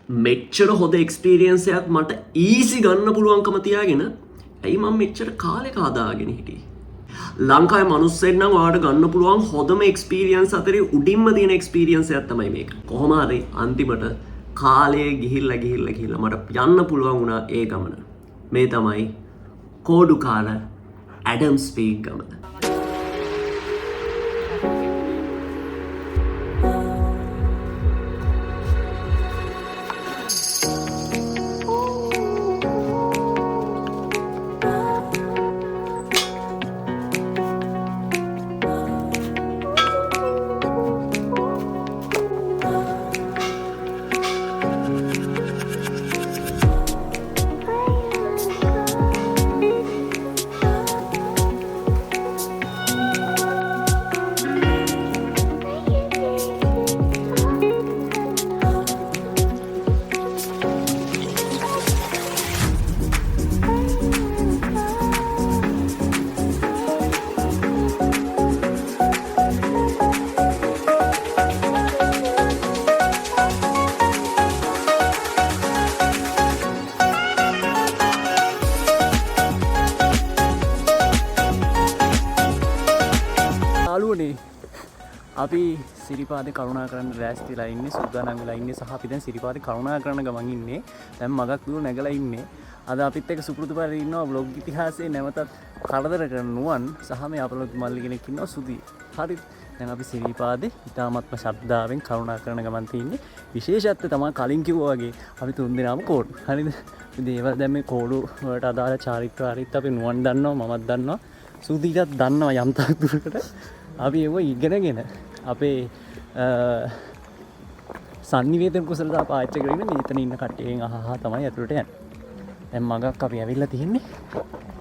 මෙච්චර හොඳ එක්ස්පීරියන්ස් එකක් මට ඊසි ගන්න පුළුවන්කම තියාගෙන ඇයි මම මෙච්චර කාලෙක හදාගෙන හිටියේ. ලංකාවේ මිනිස්සෙක් නම් ඔයාලට ගන්න පුළුවන් හොඳම එක්ස්පීරියන්ස් අතරේ උඩින්ම තියෙන එක්ස්පීරියන්ස් එකක් තමයි මේක. කොහොම හරි අන්තිමට කාලය ගිහිල්ලා මට යන්න පුළුවන් වුණා ඒ ගමන. මේ තමයි කෝඩුකාර ඇඩම්ස් පීක් ගමන. අපි සිරිපාද කරුණා කරන්න රැස්තිලා ඉන්නේ සූදානම් වෙලා ඉන්නේ සහ අපි දැන් සිරිපාද කරුණා කරන ගමන් ඉන්නේ දැන් මගක් දුර නැගලා ඉන්නේ අද අපිත් එක්ක සුපුරුදු පරිදි ඉන්නවා බ්ලොග් ඉතිහාසයේ නැවතත් කරදර කරන නුවන් සහ මේ අපලොත් මල්ලි කෙනෙක් ඉන්නවා සුදී හරි දැන් අපි සිරිපාදේ ඉතාමත්ම ශබ්දාවෙන් කරුණා කරන ගමන් තියෙන්නේ විශේෂත්වය තමයි කලින් කිව්වා වගේ අපි තුන් දෙනාම කෝඩු හරිද දේවල් දැන් මේ කෝඩු වලට අදාළ චාරිත්‍රාරිත් අපි නුවන් දන්නවා මමත් දන්නවා සුදීටත් දන්නවා යම් තාක් දුරකට අපි ඒව ඉගෙනගෙන අපේ සංනිවේදන කුසලතා පාවිච්චි කරගෙන මෙතන ඉන්න කට්ටියෙන් අහහා තමයි ඇතුළට යන්නේ. දැන් මගක් අපි ඇවිල්ලා තියෙන්නේ.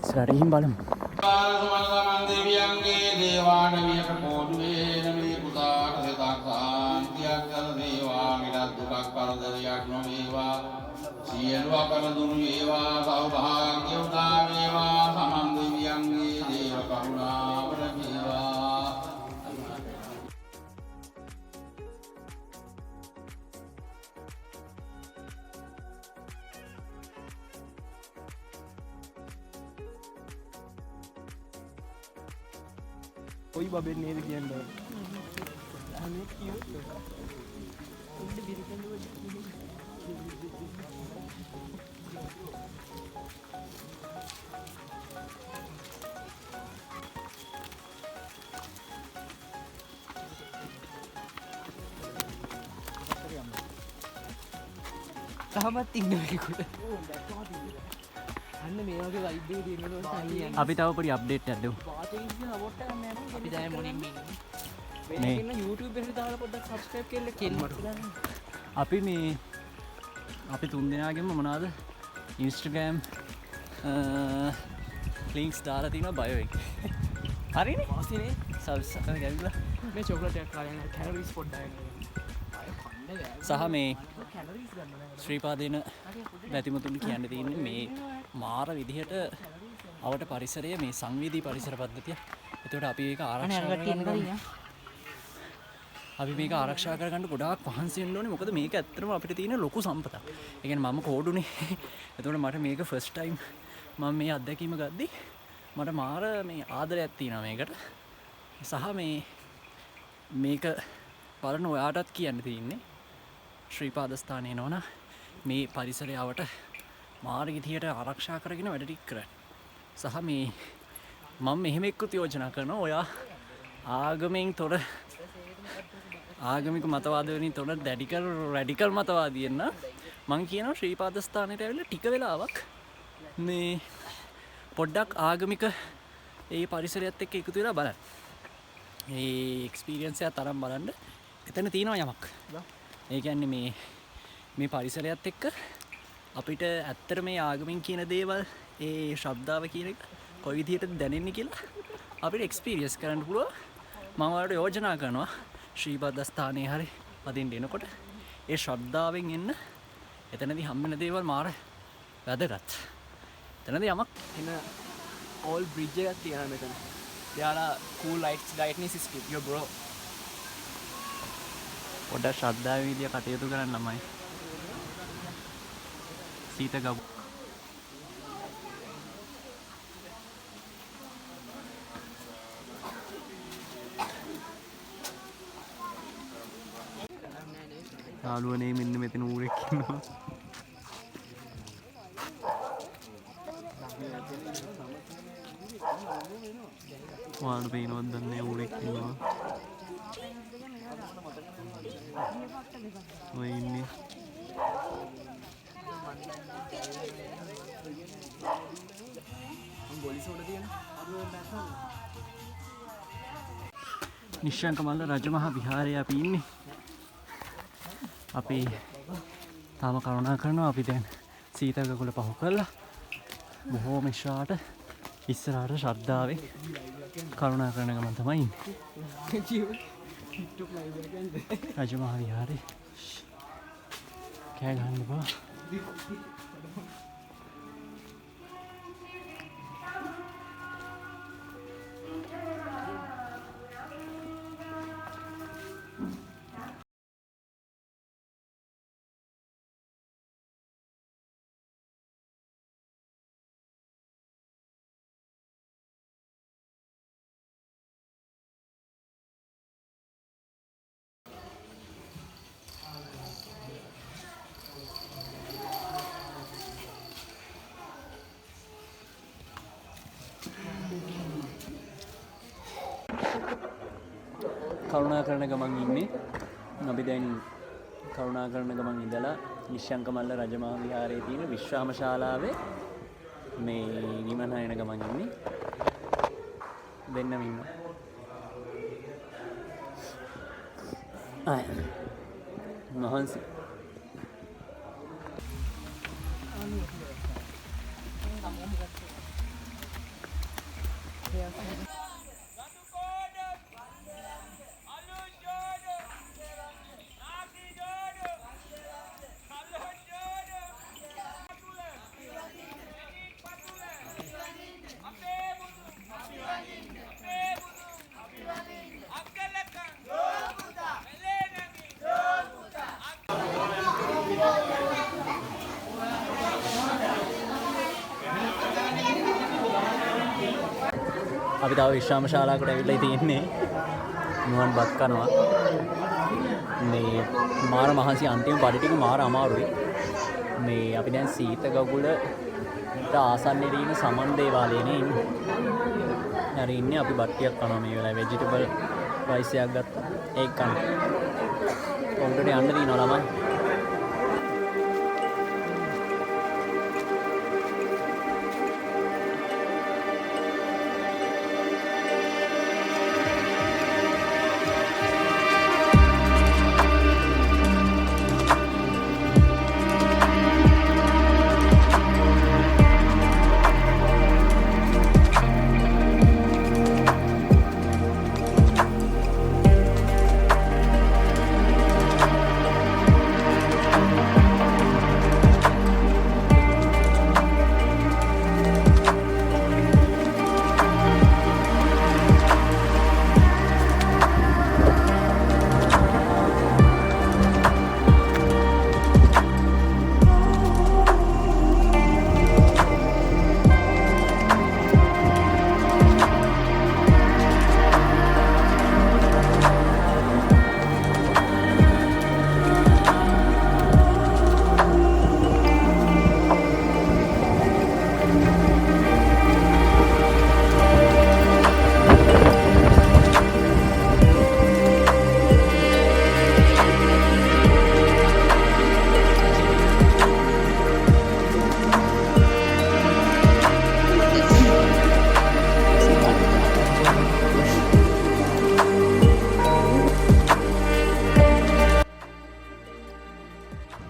ඉස්සරහින් බලමු. සමන් දෙවියන්ගේ දේවාණවියට පොදුවේ නමේ පුතාට සදාකාන්තියක් කර දේවා මිලක් දුකක් කරදරයක් නොවේවා. සියලු අපල දුරු වේවා සෞභාග්‍ය උදා වේවා සමන් දෙවියන්ගේ දේව කරුණාව ලැබේවා. कोई बबे नहीं किया अंदर තවමත් ඉන්නවා අන්න මේ වගේ වයිබ් එක තියෙනකොට තමයි අපි තව පොඩි අප්ඩේට් එකක් දෙමු. අපි දැන් මොනින් මේ YouTube එකට දාලා පොඩ්ඩක් subscribe කරලා කෙල්ලට අපි මේ අපි තුන් දෙනාගෙම මොනවාද Instagram links දාලා තියෙනවා bio එකේ. හරිනේ? වාසිනේ subscribe කරලා මේ චොක්ලට් එකක් කාගෙන කැලරිස් පොඩ්ඩක් සහ මේ ශ්‍රීපාදේන බැතිමතුන් කියන්න තියෙන්නේ මේ මාර විදිහට අවට පරිසරය මේ සංවේදී පරිසර පද්ධතිය. එතකොට අපි ඒක ආරක්ෂා කරගන්න ගොඩාක් මහන්සි වෙන්න ඕනේ. මොකද මේක ඇත්තටම අපිට තියෙන ලොකු සම්පතක්. ඒ කියන්නේ මම කෝඩුනේ. එතකොට මට මේක ෆස්ට් ටයිම් මම මේ අත්දැකීම ගද්දි මට මාර මේ ආදරයක් තියෙනවා මේකට. සහ මේක බලන ඔයාටත් කියන්න තියෙන්නේ ශ්‍රීපාද ස්ථානයේ නෝන මේ පරිසරය අවට මාර විදිහට ආරක්ෂා කරගෙන වැඩ ටික කරන්න. සහ මේ මම මෙහෙම එක්කුත් යෝජනා කරනවා ඔයා ආගමෙන් තොර ආගමික මතවාද වලින් තොර රැඩිකල් මතවාදීන් නම් මම කියනවා ශ්‍රීපාද ස්ථානයට ඇවිල්ලා ටික වෙලාවක් මේ පොඩ්ඩක් ආගමික ඒ පරිසරයත් එක්ක එකතු වෙලා බලන්න. ඒ එක්ස්පීරියන්ස් එක තරම් බලන්න එතන තියෙනවා යමක්. ඒ කියන්නේ මේ පරිසරයත් එක්ක අපිට ඇත්තට මේ ආගමින් කියන දේවල් ඒ ශ්‍රද්ධාව කියන එක කොයි විදිහටද දැනෙන්නේ කියලා අපිට එක්ස්පීරියන්ස් කරන්න පුළුවන්. මම ඔයාලට යෝජනා කරනවා ශ්‍රීපාද ස්ථානයේ හරි අදින්න එනකොට ඒ ශ්‍රද්ධාවෙන් එන්න එතනදී හම්බ වෙන දේවල් මාර වැදගත්. එතනදී යමක් එන all bridge එකක් තියෙනවා මෙතන. යාලා cool lightning system yo bro. පොඩ්ඩක් ශ්‍රද්ධාවෙන් විදිය කටයුතු කරන්න ළමයි. සීත ගව් යාළුවනේ මෙන්න මෙතන ඌරෙක් ඉන්නවා. ඔයාලට පේනවද දන්නේ ඌරෙක් ඉන්නවා. ඔය ඉන්නේ. නිශ්ශංක මල්ල රජමහා විහාරයේ අපි ඉන්නේ. අපි තාම කරුණා කරනවා. අපි දැන් සීතගගුල පහු කරලා බොහෝම ඉස්සරහට ශ්‍රද්ධාවෙන් කරුණා කරන ගමන් තමයි ඉන්නේ. රජමහා විහාරේ කෑ ගහන්න බා. කරුණා කරන ගමන් ඉන්නේ. අපි දැන් කරුණා කරන ගමන් ඉඳලා නිශ්ශංක මල්ල රජමහා විහාරයේ තියෙන විශ්‍රාම ශාලාවේ මේ නිමන යන ගමන් ඉන්නේ. දෙන්නම ඉන්නවා. මහන්සි අපි තව විශ්‍රාම ශාලාවකට ඇවිල්ලා තියෙන්නේ. මුවන් බත් කනවා. මේ මාර මහන්සි අන්තිම පඩි ටික මාර අමාරුයි. මේ අපි දැන් සීතගගුලට ආසන්නයේ තියෙන සමන් දේවාලයේනේ ඉන්නේ. හරි ඉන්නේ අපි බත් ටිකක් කනවා මේ වෙලාවේ ভেජිටබල් රයිස් එකක් ගත්තා. ඒක කනවා. උන්ට යන්න දිනවා ළමයි.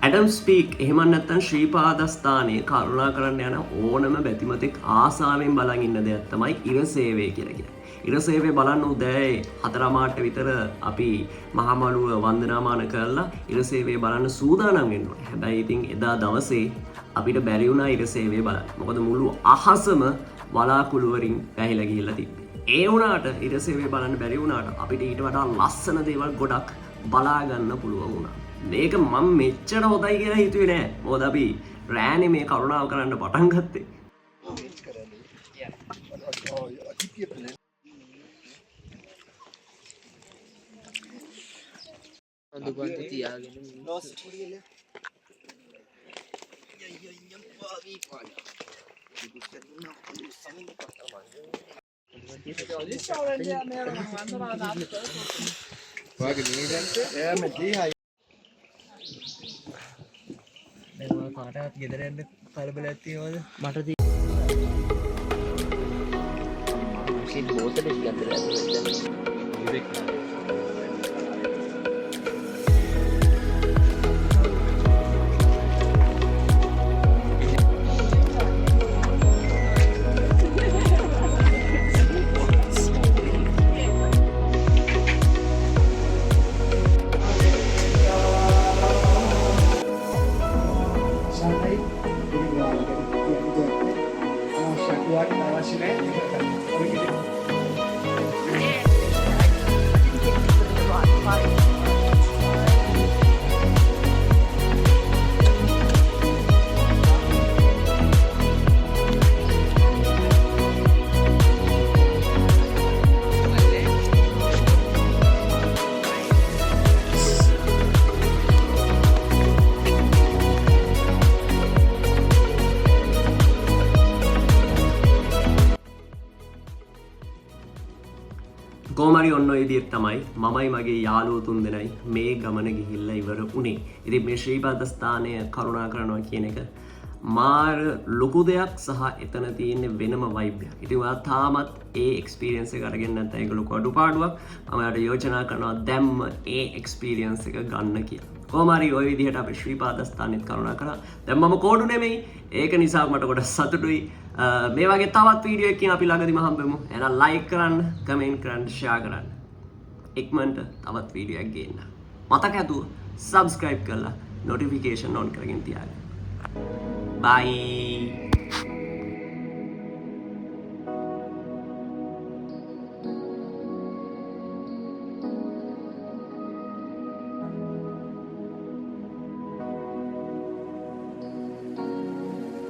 ඇඩම් ස්පීක් එහෙම නැත්නම් ශ්‍රීපාදස්ථානයේ කරුණා කරන්න යන ඕනම බැතිමතෙක් ආසාවෙන් බලන් ඉන්න දෙයක් තමයි ඉර සේවය කියලා කියන්නේ. ඉර සේවය බලන්න උදෑයි 4:00 විතර අපි මහමළුව වන්දනාමාන කරලා ඉර සේවය බලන්න සූදානම් වෙන්න ඕනේ. හැබැයි ඉතින් එදා දවසේ අපිට බැරි වුණා ඉර සේවය බලන්න. මොකද මුළු අහසම වලාකුළු වලින් වැහිලා ගිහිල්ලා තිබ්බේ. ඒ වුණාට ඉර සේවය බලන්න බැරි වුණාට අපිට ඊට වඩා ලස්සන දේවල් ගොඩක් බලා ගන්න පුළුවන් වුණා. මේක මම මෙච්චර හොඳයි කියලා හිතුවේ නෑ. මොකද අපි රෑනේ මේ කරුණාව කරන්න පටන් ගත්තේ. දුකන්ත තියාගෙන කාටත් ගෙදර යන්න කලබල ඇතිවද මට බෝතල ගන්දර කොහොමරි ඔන්න ඔය විදිහට තමයි මමයි මගේ යාළුවෝ තුන්දෙනයි මේ ගමන ගිහිල්ලා ඉවර වුණේ. ඉතින් මේ ශ්‍රීපාද ස්ථානය කරුණා කරනවා කියන එක මාර ලොකු දෙයක් සහ එතන තියෙන වෙනම vibe එකක්. ඉතින් ඔයා තාමත් ඒ experience එක අරගෙන නැත්නම් ඒක ලොකු අඩුපාඩුවක්. මම යාට යෝජනා කරනවා දැම්ම ඒ experience එක ගන්න කියලා. කොහොම හරි ওই විදිහට අපි ශ්‍රීපාද ස්ථානෙත් කරුණා කරා. දැන් මම කෝඩු නෙමෙයි. ඒක නිසා මට ගොඩක් සතුටුයි. මේ වගේ තවත් වීඩියෝ එකකින් අපි ළඟදිම හම්බෙමු. එහෙනම් like කරන්න, comment කරන්න, share කරන්න. ඉක්මනට තවත් වීඩියෝ එකක් ගේන්න. මතක ඇතුව subscribe කරලා notification on කරගෙන තියාගන්න. Bye.